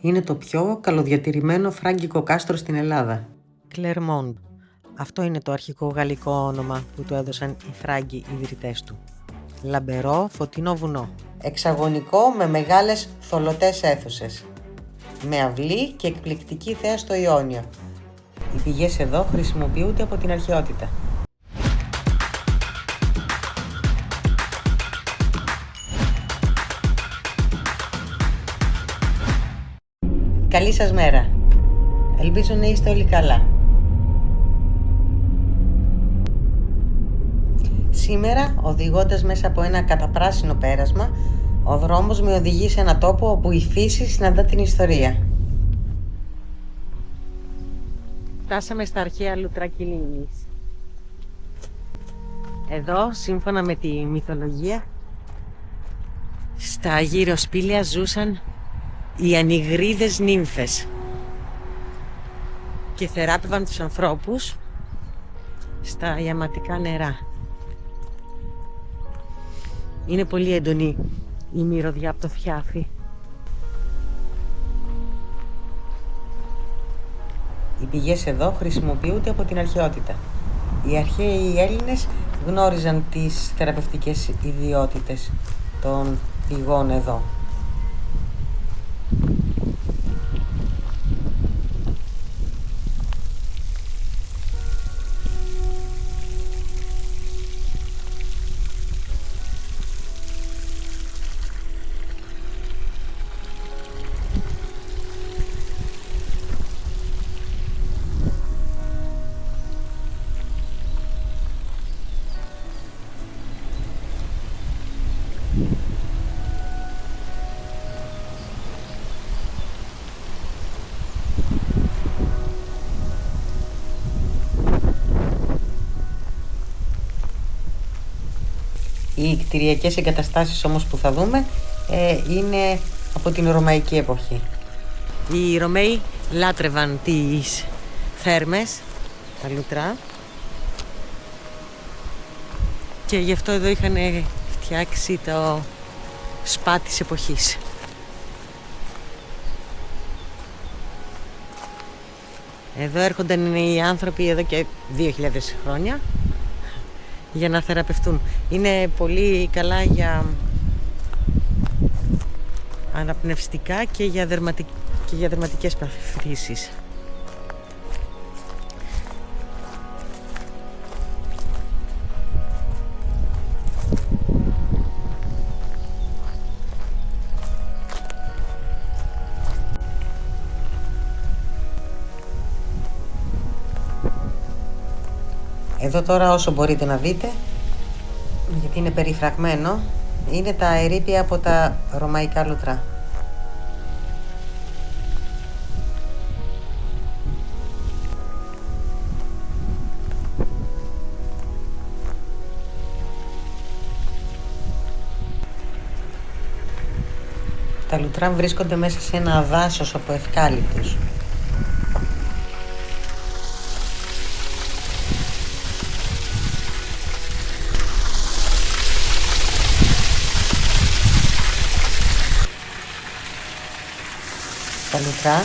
Είναι το πιο καλοδιατηρημένο φράγκικο κάστρο στην Ελλάδα. Κλερμόντ. Αυτό είναι το αρχικό γαλλικό όνομα που του έδωσαν οι Φράγκοι ιδρυτές του. Λαμπερό, φωτεινό βουνό. Εξαγωνικό με μεγάλες θολωτές αίθουσες. Με αυλή και εκπληκτική θέα στο Ιόνιο. Οι πηγές εδώ χρησιμοποιούνται από την αρχαιότητα. Καλή σας μέρα. Ελπίζω να είστε όλοι καλά. Σήμερα, οδηγώντας μέσα από ένα καταπράσινο πέρασμα, ο δρόμος με οδηγεί σε ένα τόπο όπου η φύση συναντά την ιστορία. Φτάσαμε στα αρχαία Λουτρά Κιλίνης. Εδώ, σύμφωνα με τη μυθολογία, στα γύρω σπήλαια ζούσαν οι ανιγρίδες νύμφες και θεράπευαν τους ανθρώπους στα ιαματικά νερά. Είναι πολύ έντονη η μυρωδιά από το Φιάφι. Οι πηγές εδώ χρησιμοποιούνται από την αρχαιότητα. Οι αρχαίοι Έλληνες γνώριζαν τις θεραπευτικές ιδιότητες των πηγών εδώ. Οι κτηριακές εγκαταστάσεις όμως που θα δούμε είναι από την Ρωμαϊκή εποχή. Οι Ρωμαίοι λάτρευαν τις θέρμες, τα λουτρά, και γι' αυτό εδώ είχαν φτιάξει το σπα της εποχής. Εδώ έρχονταν οι άνθρωποι εδώ και 2.000 χρόνια για να θεραπευτούν. Είναι πολύ καλά για αναπνευστικά και για δερματικές παθήσεις. Εδώ τώρα, όσο μπορείτε να δείτε, γιατί είναι περιφραγμένο, είναι τα ερείπια από τα ρωμαϊκά λουτρά. Τα λουτρά βρίσκονται μέσα σε ένα δάσος από ευκάλυπτους. Τα λουτρά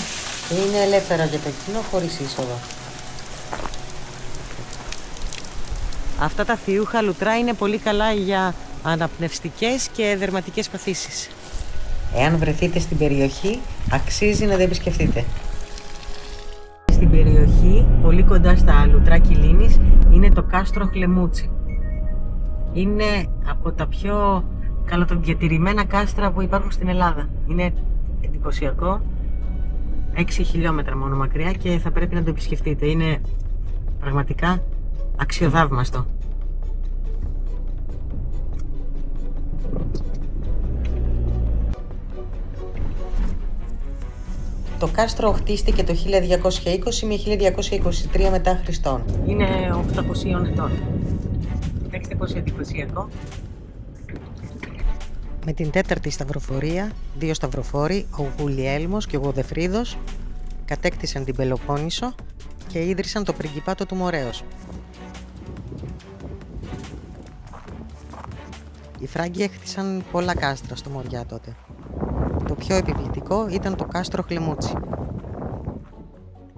είναι ελεύθερα για το κοινό χωρίς είσοδο. Αυτά τα θειούχα λουτρά είναι πολύ καλά για αναπνευστικές και δερματικές παθήσεις. Εάν βρεθείτε στην περιοχή, αξίζει να τα επισκεφτείτε. Στην περιοχή, πολύ κοντά στα Λουτρά Κιλίνης, είναι το κάστρο Χλεμούτσι. Είναι από τα πιο καλοδιατηρημένα κάστρα που υπάρχουν στην Ελλάδα. Είναι εντυπωσιακό. 6 χιλιόμετρα μόνο μακριά και θα πρέπει να το επισκεφτείτε. Είναι πραγματικά αξιοθαύμαστο. Το κάστρο χτίστηκε το 1220 με 1223 μετά Χριστόν. Είναι 800 ετών. Κοιτάξτε πόσο εντυπωσιακό. Με την τέταρτη σταυροφορία, 2 σταυροφόροι, ο Γουλιέλμος και ο Γοδεφρίδος, κατέκτησαν την Πελοπόννησο και ίδρυσαν το πριγκιπάτο του Μορέως. Οι Φράγκοι έχτισαν πολλά κάστρα στο Μοριά τότε. Το πιο επιβλητικό ήταν το κάστρο Χλεμούτσι.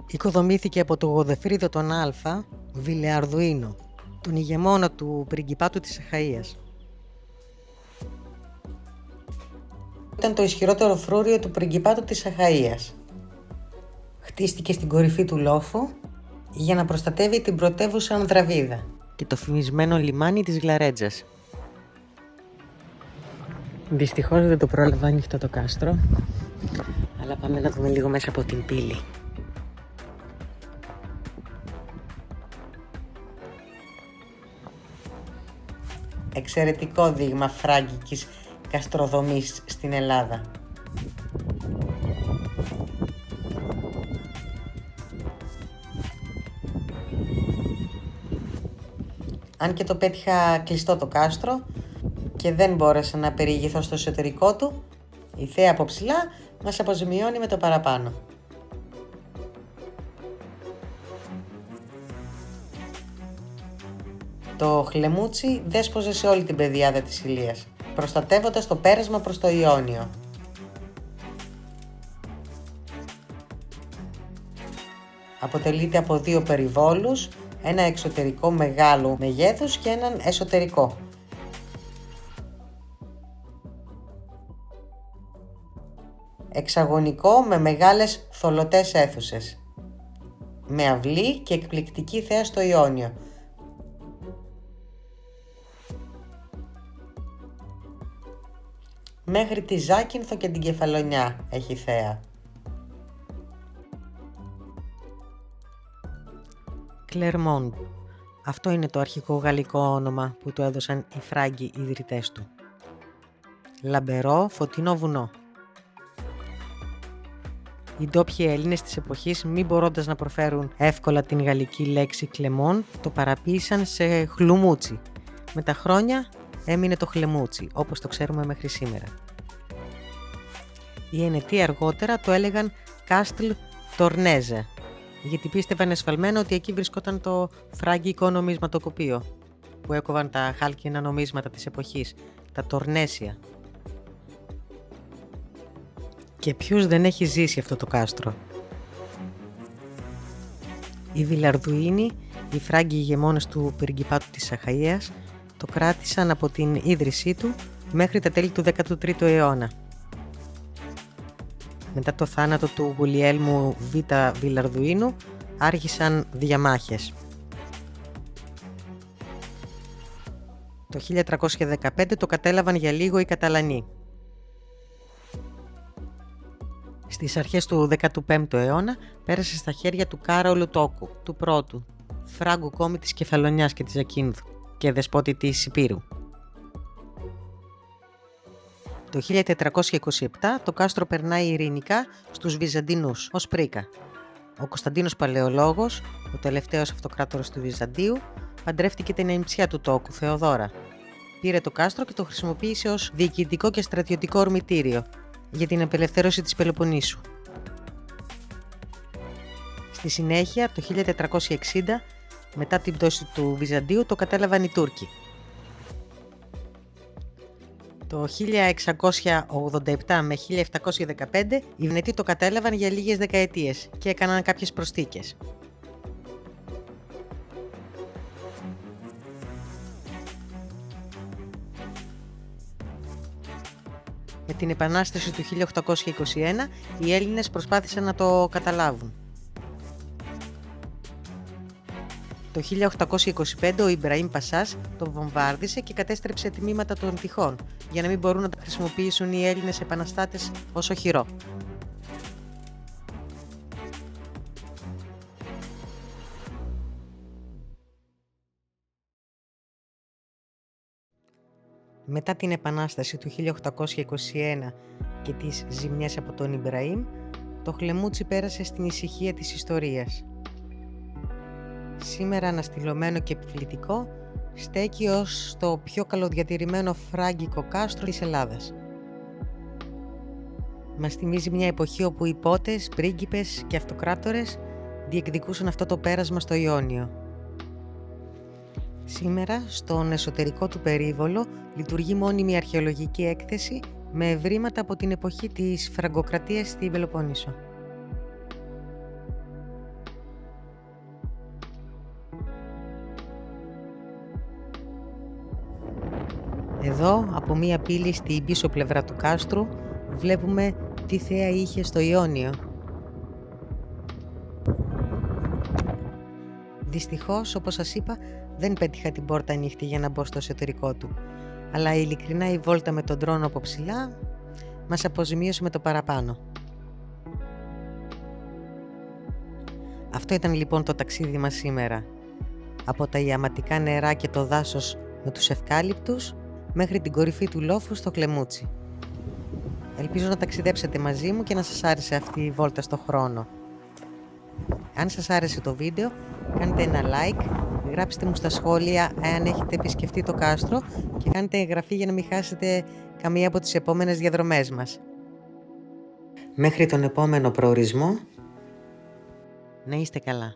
Οικοδομήθηκε από τον Γοδεφρίδο τον Α, Βιλεαρδουίνο, τον ηγεμόνα του πριγκιπάτου της Αχαΐας. Ήταν το ισχυρότερο φρούριο του πριγκιπάτου της Αχαΐας. Χτίστηκε στην κορυφή του λόφου για να προστατεύει την πρωτεύουσα Ανδραβίδα και το φημισμένο λιμάνι της Γλαρέτζας. Δυστυχώς δεν το πρόλαβα ανοιχτό το κάστρο, αλλά πάμε να δούμε λίγο μέσα από την πύλη. Εξαιρετικό δείγμα φράγκικης καστροδομής στην Ελλάδα. Αν και το πέτυχα κλειστό το κάστρο και δεν μπόρεσα να περιηγηθώ στο εσωτερικό του, η θέα από ψηλά μας αποζημιώνει με το παραπάνω. Το Χλεμούτσι δέσποζε σε όλη την πεδιάδα της Ηλίας, προστατεύοντας το πέρασμα προς το Ιόνιο. Αποτελείται από δύο περιβόλους, ένα εξωτερικό μεγάλου μεγέθους και έναν εσωτερικό. Εξαγωνικό με μεγάλες θολωτές αίθουσες, με αυλή και εκπληκτική θέα στο Ιόνιο. Μέχρι τη Ζάκυνθο και την Κεφαλονιά έχει θέα. Κλερμόντ. Αυτό είναι το αρχικό γαλλικό όνομα που του έδωσαν οι Φράγκοι ιδρυτές του. Λαμπερό, φωτεινό βουνό. Οι ντόπιοι Έλληνες της εποχής, μη μπορώντας να προφέρουν εύκολα την γαλλική λέξη κλεμόν, το παραποίησαν σε χλουμούτσι. Με τα χρόνια έμεινε το Χλεμούτσι, όπως το ξέρουμε μέχρι σήμερα. Οι Ενετοί αργότερα το έλεγαν Κάστλ Τορνέζε, γιατί πίστευαν εσφαλμένα ότι εκεί βρισκόταν το φράγκικο νομισματοκοπείο, που έκοβαν τα χάλκινα νομίσματα της εποχής, τα Τορνέσια. Και ποιος δεν έχει ζήσει αυτό το κάστρο. Οι Βιλαρδουίνοι, οι Φράγκοι ηγεμόνες του πριγκιπάτου της Αχαΐας, το κράτησαν από την ίδρυσή του μέχρι τα τέλη του 13ου αιώνα. Μετά το θάνατο του Γουλιέλμου Β. Βιλαρδουίνου άρχισαν διαμάχες. Το 1315 το κατέλαβαν για λίγο οι Καταλανοί. Στις αρχές του 15ου αιώνα πέρασε στα χέρια του Κάρολου Τόκου, του πρώτου, Φράγκου κόμη της Κεφαλονιάς και της Ζακίνθου και δεσπότη της Υπήρου. Το 1427 το κάστρο περνάει ειρηνικά στους Βυζαντινούς ως πρίκα. Ο Κωνσταντίνος Παλαιολόγος, ο τελευταίος αυτοκράτορας του Βυζαντίου, παντρεύτηκε την ανιψιά του Τόκου, Θεοδώρα. Πήρε το κάστρο και το χρησιμοποίησε ως διοικητικό και στρατιωτικό ορμητήριο για την απελευθέρωση της Πελοποννήσου. Στη συνέχεια, το 1460, μετά την πτώση του Βυζαντίου, το κατέλαβαν οι Τούρκοι. Το 1687 με 1715 οι Βενετοί το κατέλαβαν για λίγες δεκαετίες και έκαναν κάποιες προσθήκες. Με την Επανάσταση του 1821 οι Έλληνες προσπάθησαν να το καταλάβουν. Το 1825 ο Ιμπραήμ Πασάς το βομβάρδισε και κατέστρεψε τμήματα των τυχών για να μην μπορούν να τα χρησιμοποιήσουν οι Έλληνες επαναστάτες ως οχυρό. Μετά την Επανάσταση του 1821 και τις ζημιές από τον Ιμπραήμ, το Χλεμούτσι πέρασε στην ησυχία της ιστορίας. Σήμερα αναστηλωμένο και επιβλητικό, στέκει ως το πιο καλοδιατηρημένο φράγκικο κάστρο της Ελλάδας. Μας θυμίζει μια εποχή όπου οι πότες, πρίγκιπες και αυτοκράτορες διεκδικούσαν αυτό το πέρασμα στο Ιόνιο. Σήμερα, στον εσωτερικό του περίβολο, λειτουργεί μόνιμη αρχαιολογική έκθεση με ευρήματα από την εποχή της Φραγκοκρατίας στη Πελοπόννησο. Εδώ, από μία πύλη στην πίσω πλευρά του κάστρου, βλέπουμε τι θέα είχε στο Ιόνιο. Δυστυχώς, όπως σας είπα, δεν πέτυχα την πόρτα ανοιχτή για να μπω στο εσωτερικό του. Αλλά ειλικρινά η βόλτα με τον ντρόνο από ψηλά μας αποζημίωσε με το παραπάνω. Αυτό ήταν λοιπόν το ταξίδι μας σήμερα. Από τα ιαματικά νερά και το δάσος με τους ευκάλυπτους μέχρι την κορυφή του λόφου στο Κλεμούτσι. Ελπίζω να ταξιδέψετε μαζί μου και να σας άρεσε αυτή η βόλτα στο χρόνο. Αν σας άρεσε το βίντεο, κάντε ένα like, γράψτε μου στα σχόλια αν έχετε επισκεφτεί το κάστρο και κάντε εγγραφή για να μην χάσετε καμία από τις επόμενες διαδρομές μας. Μέχρι τον επόμενο προορισμό, να είστε καλά.